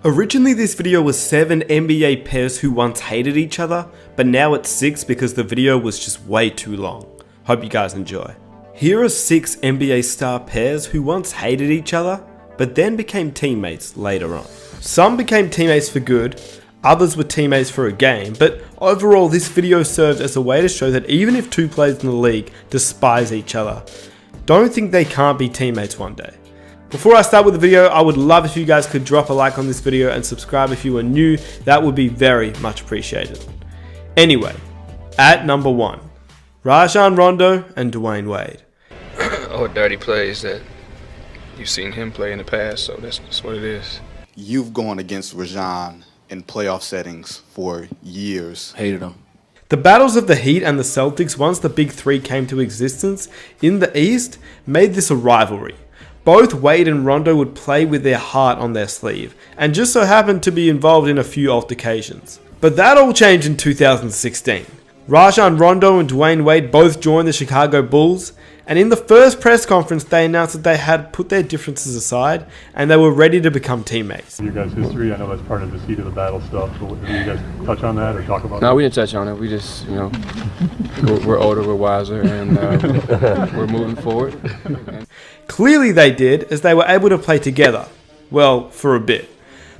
Originally this video was 7 NBA pairs who once hated each other, but now it's 6 because the video was just way too long. Hope you guys enjoy. Here are 6 NBA star pairs who once hated each other, but then became teammates later on. Some became teammates for good, others were teammates for a game, but overall this video served as a way to show that even if 2 players in the league despise each other, don't think they can't be teammates one day. Before I start with the video, I would love if you guys could drop a like on this video and subscribe if you are new. That would be very much appreciated. Anyway, at number 1, Rajon Rondo and Dwyane Wade. Or dirty plays that you've seen him play in the past, so that's what it is. You've gone against Rajon in playoff settings for years. Hated him. The battles of the Heat and the Celtics once the Big Three came to existence in the East made this a rivalry. Both Wade and Rondo would play with their heart on their sleeve, and just so happened to be involved in a few altercations. But that all changed in 2016. Rajon Rondo and Dwyane Wade both joined the Chicago Bulls, and in the first press conference they announced that they had put their differences aside and they were ready to become teammates. Your guys' history, I know that's part of the heat of the battle stuff, but do you guys touch on that or talk about No, we didn't touch on it. We just, we're older, we're wiser, and we're moving forward. Clearly they did, as they were able to play together, well, for a bit,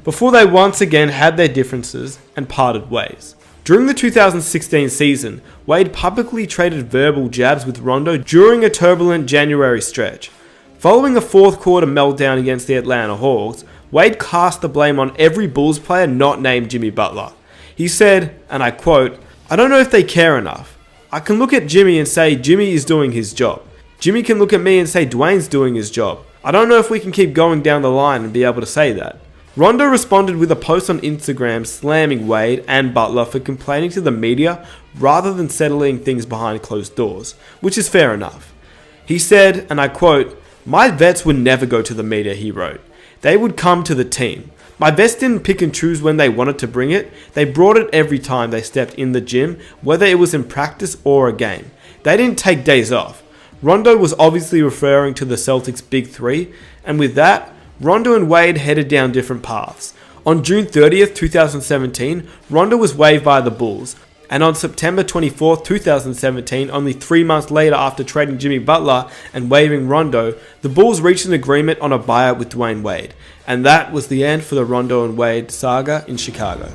before they once again had their differences and parted ways. During the 2016 season, Wade publicly traded verbal jabs with Rondo during a turbulent January stretch. Following a fourth quarter meltdown against the Atlanta Hawks, Wade cast the blame on every Bulls player not named Jimmy Butler. He said, and I quote, "I don't know if they care enough. I can look at Jimmy and say Jimmy is doing his job. Jimmy can look at me and say Dwyane's doing his job. I don't know if we can keep going down the line and be able to say that." Rondo responded with a post on Instagram slamming Wade and Butler for complaining to the media rather than settling things behind closed doors, which is fair enough. He said, and I quote, "My vets would never go to the media," he wrote. "They would come to the team. My vets didn't pick and choose when they wanted to bring it. They brought it every time they stepped in the gym, whether it was in practice or a game. They didn't take days off." Rondo was obviously referring to the Celtics' Big Three, and with that, Rondo and Wade headed down different paths. On June 30th, 2017, Rondo was waived by the Bulls, and on September 24th, 2017, only 3 months later after trading Jimmy Butler and waiving Rondo, the Bulls reached an agreement on a buyout with Dwyane Wade, and that was the end for the Rondo and Wade saga in Chicago.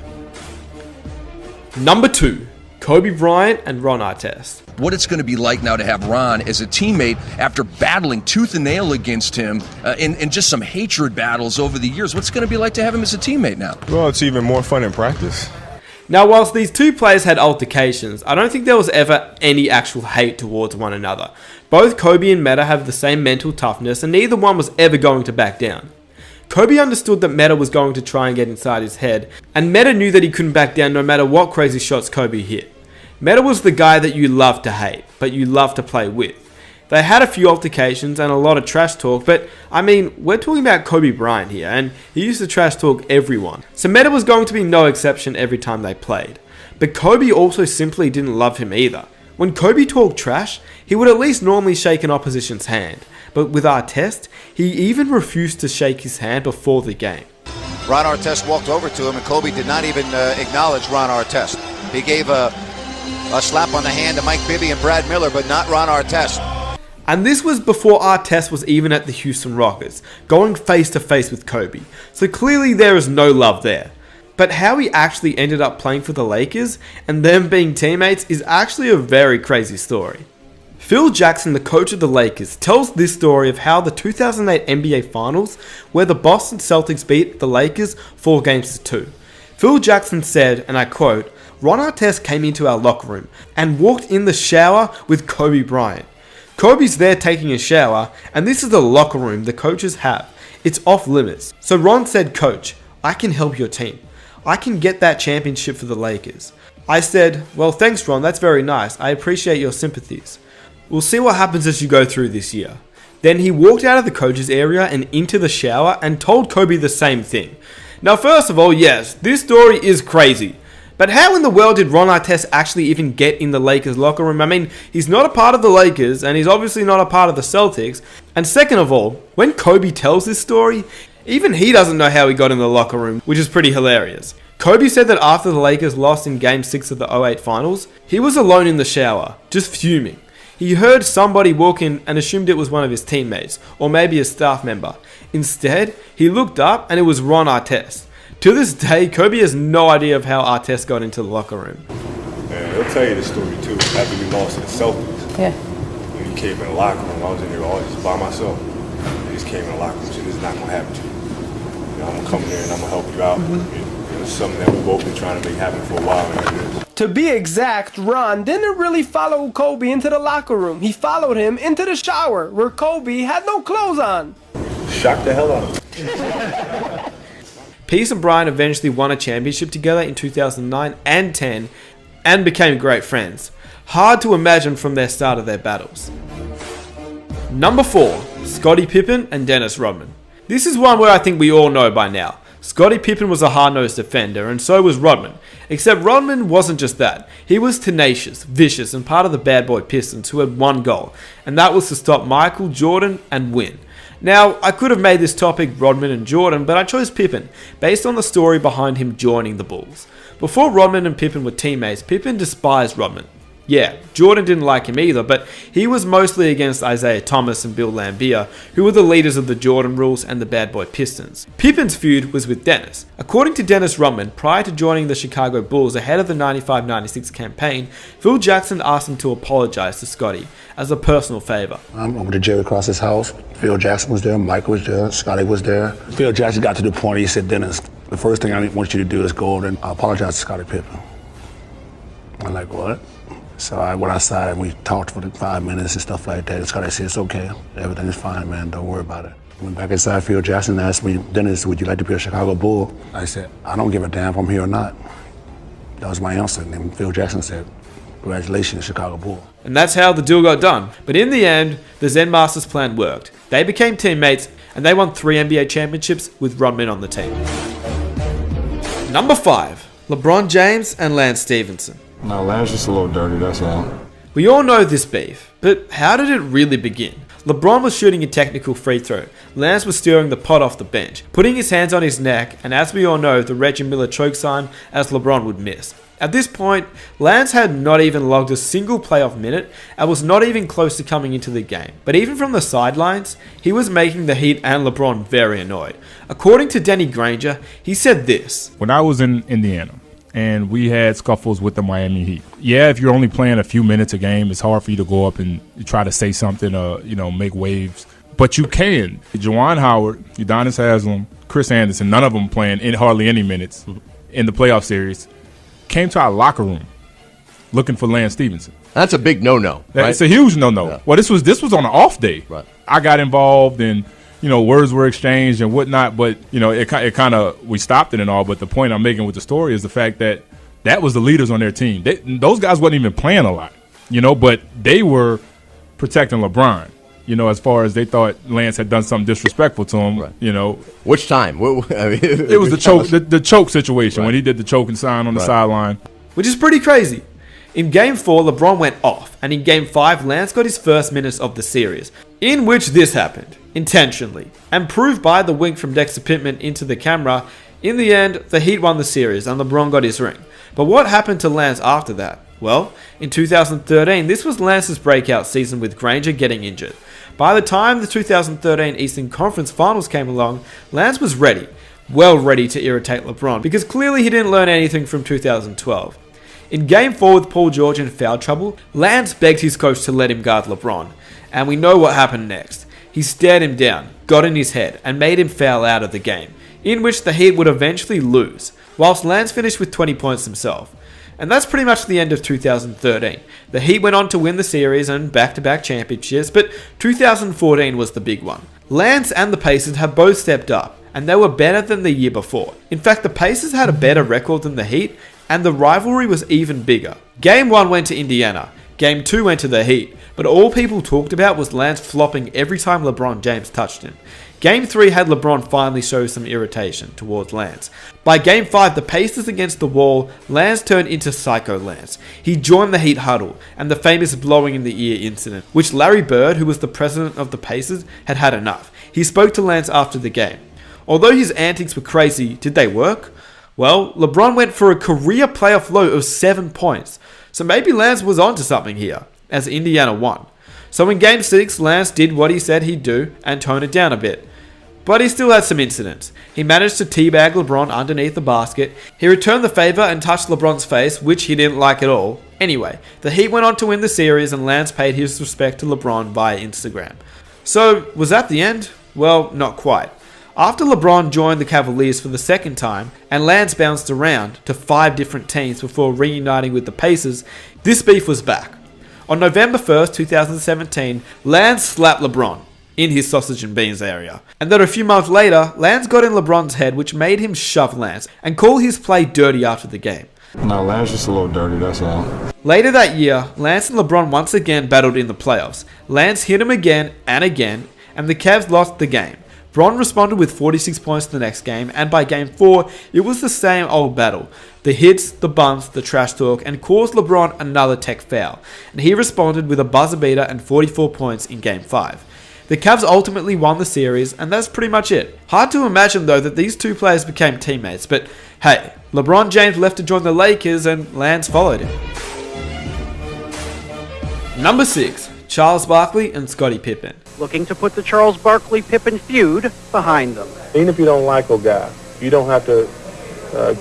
Number 2, Kobe Bryant and Ron Artest. What it's going to be like now to have Ron as a teammate after battling tooth and nail against him in just some hatred battles over the years. What's it going to be like to have him as a teammate now? Well, it's even more fun in practice. Now, whilst these two players had altercations, I don't think there was ever any actual hate towards one another. Both Kobe and Metta have the same mental toughness, and neither one was ever going to back down. Kobe understood that Metta was going to try and get inside his head, and Metta knew that he couldn't back down no matter what crazy shots Kobe hit. Metta was the guy that you love to hate, but you love to play with. They had a few altercations and a lot of trash talk, but I mean, we're talking about Kobe Bryant here, and he used to trash talk everyone. So Metta was going to be no exception every time they played. But Kobe also simply didn't love him either. When Kobe talked trash, he would at least normally shake an opposition's hand. But with Artest, he even refused to shake his hand before the game. Ron Artest walked over to him, and Kobe did not even acknowledge Ron Artest. He gave a slap on the hand to Mike Bibby and Brad Miller, but not Ron Artest. And this was before Artest was even at the Houston Rockets, going face to face with Kobe. So clearly there is no love there. But how he actually ended up playing for the Lakers and them being teammates is actually a very crazy story. Phil Jackson, the coach of the Lakers, tells this story of how the 2008 NBA Finals, where the Boston Celtics beat the Lakers 4-2. Phil Jackson said, and I quote, "Ron Artest came into our locker room and walked in the shower with Kobe Bryant. Kobe's there taking a shower, and this is the locker room the coaches have. It's off limits. So Ron said, 'Coach, I can help your team. I can get that championship for the Lakers.' I said, 'Well, thanks Ron, that's very nice. I appreciate your sympathies. We'll see what happens as you go through this year.' Then he walked out of the coach's area and into the shower and told Kobe the same thing. Now first of all, yes, this story is crazy. But how in the world did Ron Artest actually even get in the Lakers locker room? I mean, he's not a part of the Lakers, and he's obviously not a part of the Celtics. And second of all, when Kobe tells this story, Even he doesn't know how he got in the locker room, which is pretty hilarious. Kobe said that after the Lakers lost in Game 6 of the 2008 Finals, he was alone in the shower, just fuming. He heard somebody walk in and assumed it was one of his teammates, or maybe a staff member. Instead, he looked up and it was Ron Artest. To this day, Kobe has no idea of how Artest got into the locker room. Man, he'll tell you the story too. After we lost to the Celtics, Yeah. when he came in the locker room, I was in there all just by myself. He just came in the locker room and said, "This is not gonna happen to you. You know, I'm gonna come in there and I'm gonna help you out." It's something that we've both been trying to make happen for a while. And To be exact, Ron didn't really follow Kobe into the locker room. He followed him into the shower, where Kobe had no clothes on. shocked the hell out of me. Peace and Bryant eventually won a championship together in 2009 and 10 and became great friends. Hard to imagine from their start of their battles. Number 4, Scottie Pippen and Dennis Rodman. This is one where I think we all know by now. Scottie Pippen was a hard-nosed defender, and so was Rodman. Except Rodman wasn't just that. He was tenacious, vicious, and part of the bad boy Pistons who had one goal, and that was to stop Michael Jordan and win. Now, I could have made this topic Rodman and Jordan, but I chose Pippen, based on the story behind him joining the Bulls. Before Rodman and Pippen were teammates, Pippen despised Rodman. Yeah, Jordan didn't like him either, but he was mostly against Isaiah Thomas and Bill Laimbeer, who were the leaders of the Jordan Rules and the Bad Boy Pistons. Pippen's feud was with Dennis. According to Dennis Rodman, prior to joining the Chicago Bulls ahead of the 95-96 campaign, Phil Jackson asked him to apologize to Scottie as a personal favor. I'm over to Jerry Cross's house. Phil Jackson was there, Michael was there, Scottie was there. Phil Jackson got to the point, he said, "Dennis, the first thing I want you to do is go over and apologize to Scottie Pippen." I'm like, "What?" So I went outside and we talked for 5 minutes and stuff like that. And Scottie said, "It's okay. Everything is fine, man. Don't worry about it." Went back inside. Phil Jackson asked me, "Dennis, would you like to be a Chicago Bull?" I said, "I don't give a damn if I'm here or not." That was my answer. And then Phil Jackson said, "Congratulations, Chicago Bull." And that's how the deal got done. But in the end, the Zen Masters plan worked. They became teammates and they won 3 NBA championships with Rodman on the team. Number 5, LeBron James and Lance Stephenson. No, Lance just a little dirty, that's all. We all know this beef, but how did it really begin? LeBron was shooting a technical free throw. Lance was stirring the pot off the bench, putting his hands on his neck, and as we all know, the Reggie Miller choke sign as LeBron would miss. At this point, Lance had not even logged a single playoff minute and was not even close to coming into the game. But even from the sidelines, he was making the Heat and LeBron very annoyed. According to Danny Granger, he said this. When I was in Indiana, and we had scuffles with the Miami Heat. Yeah, if you're only playing a few minutes a game, it's hard for you to go up and try to say something, make waves. But you can. Juwan Howard, Udonis Haslem, Chris Anderson, none of them playing in hardly any minutes in the playoff series, came to our locker room looking for Lance Stephenson. That's a big no-no, right? It's a huge no-no. Yeah. Well, this was on an off day. Right. I got involved and words were exchanged and whatnot, but it kind of we stopped it and all. But the point I'm making with the story is the fact that was the leaders on their team. Those guys wasn't even playing a lot, but they were protecting LeBron. As far as they thought Lance had done something disrespectful to him. Right. Which time? It was the choke situation, right, when he did the choke and sign on the sideline, which is pretty crazy. In Game 4, LeBron went off, and in Game 5, Lance got his first minutes of the series, in which this happened, intentionally, and proved by the wink from Dexter Pittman into the camera. In the end, the Heat won the series, and LeBron got his ring. But what happened to Lance after that? Well, in 2013, this was Lance's breakout season with Granger getting injured. By the time the 2013 Eastern Conference Finals came along, Lance was ready, well ready to irritate LeBron, because clearly he didn't learn anything from 2012. In Game 4 with Paul George in foul trouble, Lance begged his coach to let him guard LeBron, and we know what happened next. He stared him down, got in his head, and made him foul out of the game, in which the Heat would eventually lose, whilst Lance finished with 20 points himself. And that's pretty much the end of 2013. The Heat went on to win the series and back-to-back championships, but 2014 was the big one. Lance and the Pacers have both stepped up, and they were better than the year before. In fact, the Pacers had a better record than the Heat, and the rivalry was even bigger. Game 1 went to Indiana, Game 2 went to the Heat, but all people talked about was Lance flopping every time LeBron James touched him. Game 3 had LeBron finally show some irritation towards Lance. By Game 5, the Pacers against the wall, Lance turned into Psycho Lance. He joined the Heat huddle, and the famous blowing in the ear incident, which Larry Bird, who was the president of the Pacers, had had enough. He spoke to Lance after the game. Although his antics were crazy, did they work? Well, LeBron went for a career playoff low of 7 points, so maybe Lance was onto something here, as Indiana won. So in Game 6, Lance did what he said he'd do and tone it down a bit. But he still had some incidents. He managed to teabag LeBron underneath the basket, he returned the favor and touched LeBron's face, which he didn't like at all. Anyway, the Heat went on to win the series and Lance paid his respect to LeBron via Instagram. So, was that the end? Well, not quite. After LeBron joined the Cavaliers for the second time, and Lance bounced around to 5 different teams before reuniting with the Pacers, this beef was back. On November 1st, 2017, Lance slapped LeBron in his sausage and beans area. And then a few months later, Lance got in LeBron's head, which made him shove Lance and call his play dirty after the game. No, Lance just a little dirty, that's all. Later that year, Lance and LeBron once again battled in the playoffs. Lance hit him again, and the Cavs lost the game. Bron responded with 46 points the next game, and by Game 4, it was the same old battle. The hits, the bumps, the trash talk, and caused LeBron another tech foul, and he responded with a buzzer beater and 44 points in Game 5. The Cavs ultimately won the series, and that's pretty much it. Hard to imagine though that these two players became teammates, but hey, LeBron James left to join the Lakers and Lance followed him. Number 6. Charles Barkley and Scottie Pippen. Looking to put the Charles Barkley-Pippen feud behind them. Even if you don't like a guy, you don't have to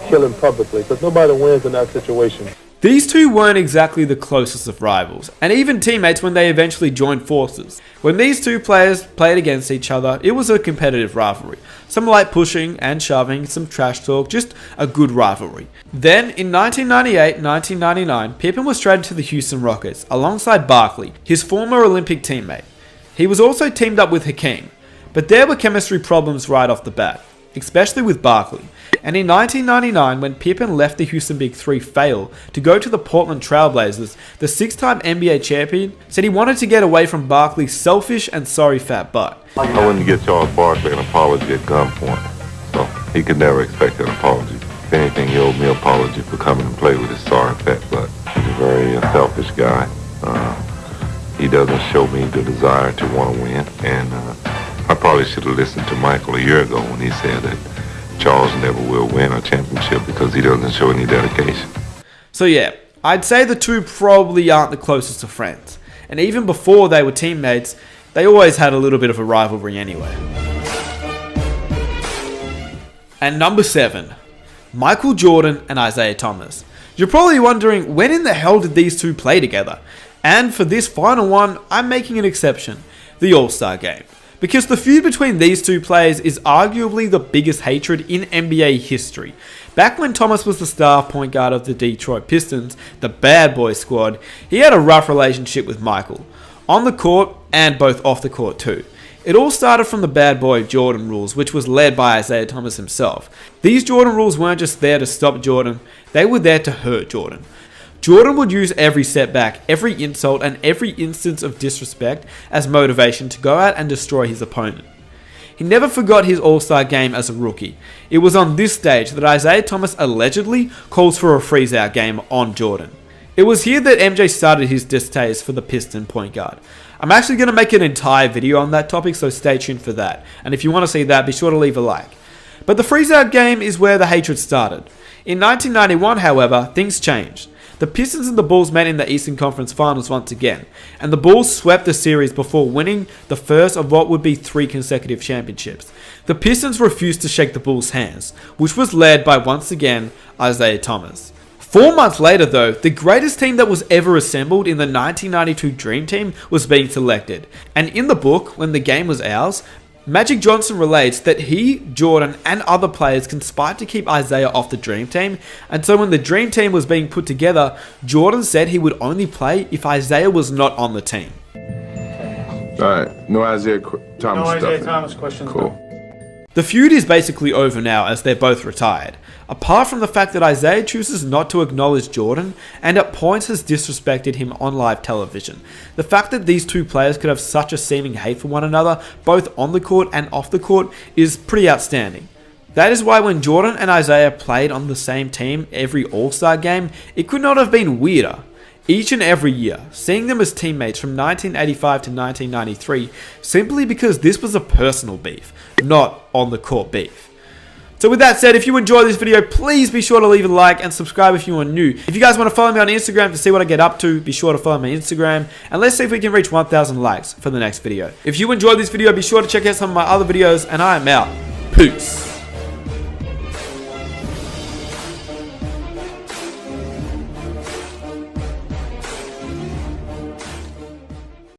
kill him publicly, because nobody wins in that situation. These two weren't exactly the closest of rivals, and even teammates when they eventually joined forces. When these two players played against each other, it was a competitive rivalry. Some light pushing and shoving, some trash talk, just a good rivalry. Then, in 1998-1999, Pippen was traded to the Houston Rockets, alongside Barkley, his former Olympic teammate. He was also teamed up with Hakeem, but there were chemistry problems right off the bat, especially with Barkley. And in 1999, when Pippen left the Houston Big Three fail to go to the Portland Trail Blazers, the 6-time NBA champion said he wanted to get away from Barkley's selfish and sorry fat butt. I wouldn't get Charles Barkley an apology at gunpoint, so he could never expect an apology. If anything, he owed me an apology for coming and play with his sorry fat butt. He's a very selfish guy. He doesn't show me the desire to want to win, and I probably should have listened to Michael a year ago when he said that Charles never will win a championship because he doesn't show any dedication. So yeah, I'd say the two probably aren't the closest of friends, and even before they were teammates, they always had a little bit of a rivalry anyway. And number 7, Michael Jordan and Isaiah Thomas. You're probably wondering, when in the hell did these two play together? And for this final one, I'm making an exception, the All-Star Game. Because the feud between these two players is arguably the biggest hatred in NBA history. Back when Thomas was the star point guard of the Detroit Pistons, the bad boy squad, he had a rough relationship with Michael. On the court, and both off the court too. It all started from the bad boy Jordan rules, which was led by Isaiah Thomas himself. These Jordan rules weren't just there to stop Jordan, they were there to hurt Jordan. Jordan would use every setback, every insult, and every instance of disrespect as motivation to go out and destroy his opponent. He never forgot his All-Star game as a rookie. It was on this stage that Isaiah Thomas allegedly calls for a freeze-out game on Jordan. It was here that MJ started his distaste for the Piston point guard. I'm actually going to make an entire video on that topic, so stay tuned for that. And if you want to see that, be sure to leave a like. But the freeze-out game is where the hatred started. In 1991, however, things changed. The Pistons and the Bulls met in the Eastern Conference Finals once again, and the Bulls swept the series before winning the first of what would be 3 consecutive championships. The Pistons refused to shake the Bulls' hands, which was led by, once again, Isaiah Thomas. 4 months later though, the greatest team that was ever assembled in the 1992 Dream Team was being selected, and in the book, When the Game Was Ours, Magic Johnson relates that he, Jordan, and other players conspired to keep Isaiah off the Dream Team, and so when the Dream Team was being put together, Jordan said he would only play if Isaiah was not on the team. Alright, no Isaiah Thomas questions. Cool. The feud is basically over now as they're both retired, apart from the fact that Isaiah chooses not to acknowledge Jordan and at points has disrespected him on live television. The fact that these two players could have such a seeming hate for one another, both on the court and off the court, is pretty outstanding. That is why when Jordan and Isaiah played on the same team every All-Star game, it could not have been weirder. each and every year, seeing them as teammates from 1985 to 1993 simply because this was a personal beef, not on the court beef. So with that said, if you enjoyed this video, please be sure to leave a like and subscribe if you are new. If you guys want to follow me on Instagram to see what I get up to, be sure to follow my Instagram. And let's see if we can reach 1,000 likes for the next video. If you enjoyed this video, be sure to check out some of my other videos, and I am out. Peace.